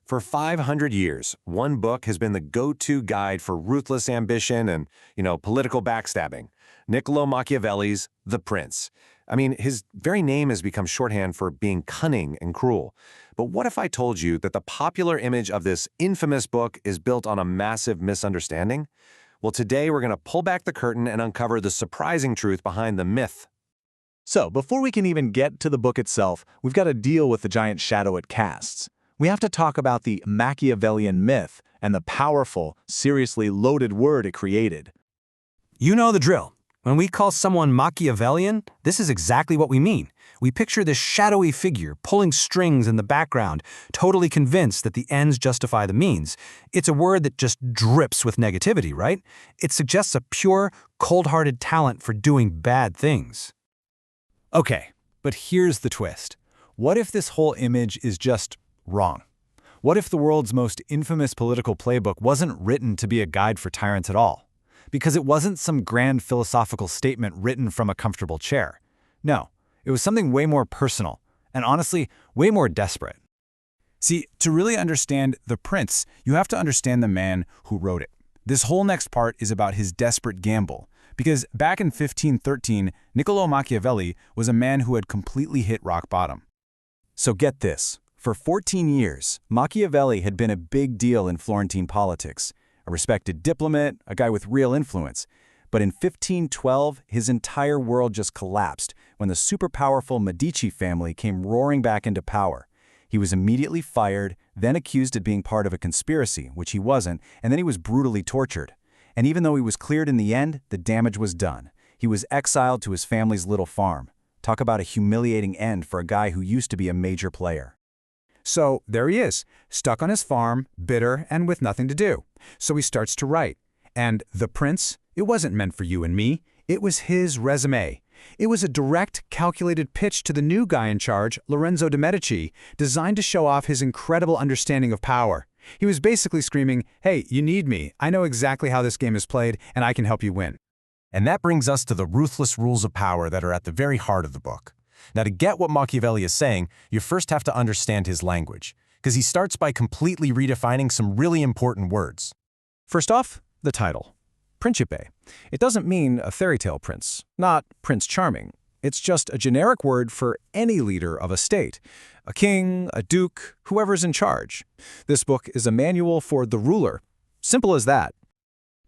For 500 years, one book has been the go-to guide for ruthless ambition and, political backstabbing. Niccolò Machiavelli's The Prince. I mean, his very name has become shorthand for being cunning and cruel. But what if I told you that the popular image of this infamous book is built on a massive misunderstanding? Well, today we're going to pull back the curtain and uncover the surprising truth behind the myth. So, before we can even get to the book itself, we've got to deal with the giant shadow it casts. We have to talk about the Machiavellian myth and the powerful, seriously loaded word it created. You know the drill. When we call someone Machiavellian, this is exactly what we mean. We picture this shadowy figure pulling strings in the background, totally convinced that the ends justify the means. It's a word that just drips with negativity, right? It suggests a pure, cold-hearted talent for doing bad things. Okay, but here's the twist. What if this whole image is just wrong? What if the world's most infamous political playbook wasn't written to be a guide for tyrants at all? Because it wasn't some grand philosophical statement written from a comfortable chair. No, it was something way more personal, and honestly, way more desperate. See, to really understand The Prince, you have to understand the man who wrote it. This whole next part is about his desperate gamble, because back in 1513, Niccolò Machiavelli was a man who had completely hit rock bottom. So get this, for 14 years, Machiavelli had been a big deal in Florentine politics, a respected diplomat, a guy with real influence. But in 1512, his entire world just collapsed when the super-powerful Medici family came roaring back into power. He was immediately fired, then accused of being part of a conspiracy, which he wasn't, and then he was brutally tortured. And even though he was cleared in the end, the damage was done. He was exiled to his family's little farm. Talk about a humiliating end for a guy who used to be a major player. So there he is, stuck on his farm, bitter and with nothing to do. So he starts to write. And The Prince, it wasn't meant for you and me. It was his resume. It was a direct, calculated pitch to the new guy in charge, Lorenzo de' Medici, designed to show off his incredible understanding of power. He was basically screaming, hey, you need me. I know exactly how this game is played, and I can help you win. And that brings us to the ruthless rules of power that are at the very heart of the book. Now, to get what Machiavelli is saying, you first have to understand his language, because he starts by completely redefining some really important words. First off, the title, Principe. It doesn't mean a fairy tale prince, not Prince Charming. It's just a generic word for any leader of a state, a king, a duke, whoever's in charge. This book is a manual for the ruler. Simple as that.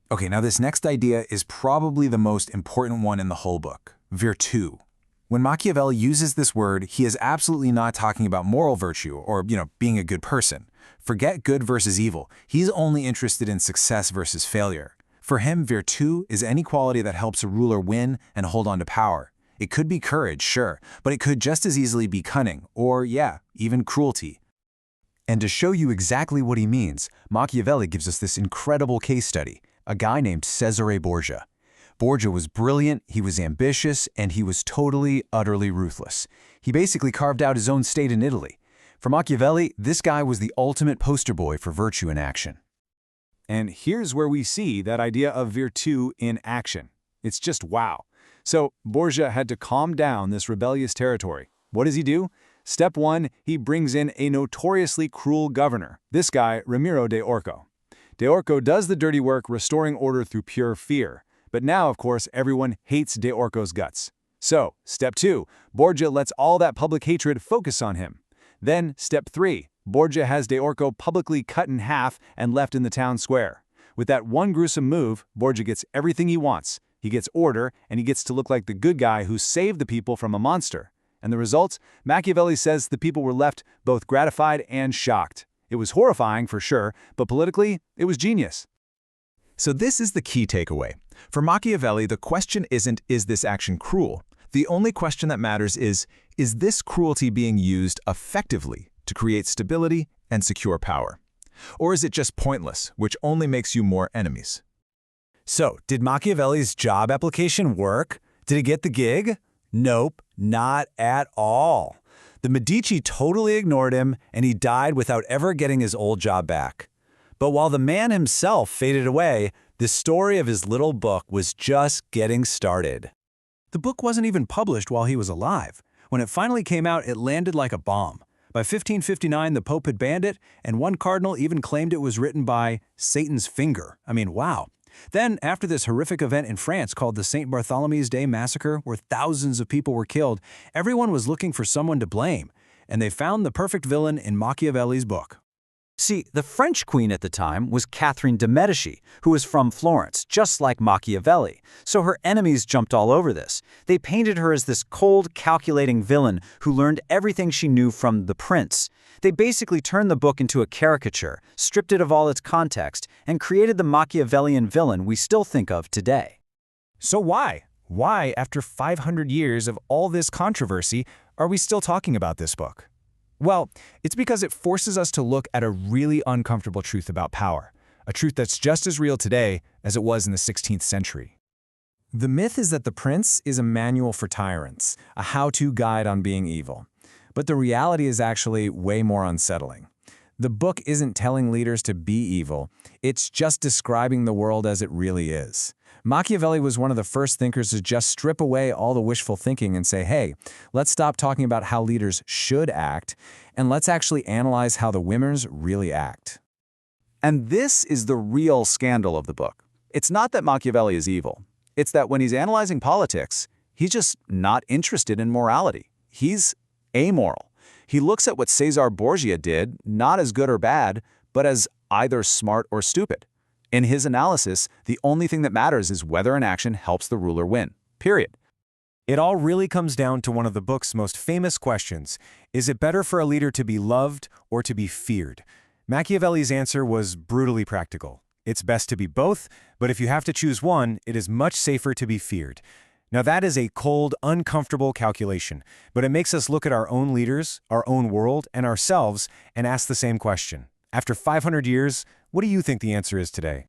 Okay, now this next idea is probably the most important one in the whole book, virtù. When Machiavelli uses this word, he is absolutely not talking about moral virtue or, being a good person. Forget good versus evil. He's only interested in success versus failure. For him, virtù is any quality that helps a ruler win and hold on to power. It could be courage, sure, but it could just as easily be cunning or, even cruelty. And to show you exactly what he means, Machiavelli gives us this incredible case study, a guy named Cesare Borgia. Borgia was brilliant, he was ambitious, and he was totally, utterly ruthless. He basically carved out his own state in Italy. For Machiavelli, this guy was the ultimate poster boy for virtue in action. And here's where we see that idea of virtù in action. It's just wow. So Borgia had to calm down this rebellious territory. What does he do? Step 1, he brings in a notoriously cruel governor, this guy, Ramiro de Orco. De Orco does the dirty work restoring order through pure fear. But now, of course, everyone hates De Orco's guts. So, step 2, Borgia lets all that public hatred focus on him. Then, step 3, Borgia has De Orco publicly cut in half and left in the town square. With that one gruesome move, Borgia gets everything he wants. He gets order, and he gets to look like the good guy who saved the people from a monster. And the result? Machiavelli says the people were left both gratified and shocked. It was horrifying for sure, but politically, it was genius. So this is the key takeaway. For Machiavelli, the question isn't, is this action cruel? The only question that matters is this cruelty being used effectively to create stability and secure power? Or is it just pointless, which only makes you more enemies? So, did Machiavelli's job application work? Did he get the gig? Nope, not at all. The Medici totally ignored him, and he died without ever getting his old job back. But while the man himself faded away, the story of his little book was just getting started. The book wasn't even published while he was alive. When it finally came out, it landed like a bomb. By 1559, the Pope had banned it, and one cardinal even claimed it was written by Satan's finger. I mean, wow. Then, after this horrific event in France called the St. Bartholomew's Day Massacre, where thousands of people were killed, everyone was looking for someone to blame, and they found the perfect villain in Machiavelli's book. See, the French queen at the time was Catherine de' Medici, who was from Florence, just like Machiavelli. So her enemies jumped all over this. They painted her as this cold, calculating villain who learned everything she knew from the prince. They basically turned the book into a caricature, stripped it of all its context, and created the Machiavellian villain we still think of today. So why? Why, after 500 years of all this controversy, are we still talking about this book? Well, it's because it forces us to look at a really uncomfortable truth about power, a truth that's just as real today as it was in the 16th century. The myth is that The Prince is a manual for tyrants, a how-to guide on being evil. But the reality is actually way more unsettling. The book isn't telling leaders to be evil, it's just describing the world as it really is. Machiavelli was one of the first thinkers to just strip away all the wishful thinking and say, hey, let's stop talking about how leaders should act, and let's actually analyze how the winners really act. And this is the real scandal of the book. It's not that Machiavelli is evil. It's that when he's analyzing politics, he's just not interested in morality. He's amoral. He looks at what Cesar Borgia did, not as good or bad, but as either smart or stupid. In his analysis, the only thing that matters is whether an action helps the ruler win. Period. It all really comes down to one of the book's most famous questions. Is it better for a leader to be loved or to be feared? Machiavelli's answer was brutally practical. It's best to be both, but if you have to choose one, it is much safer to be feared. Now that is a cold, uncomfortable calculation, but it makes us look at our own leaders, our own world, and ourselves and ask the same question. After 500 years, what do you think the answer is today?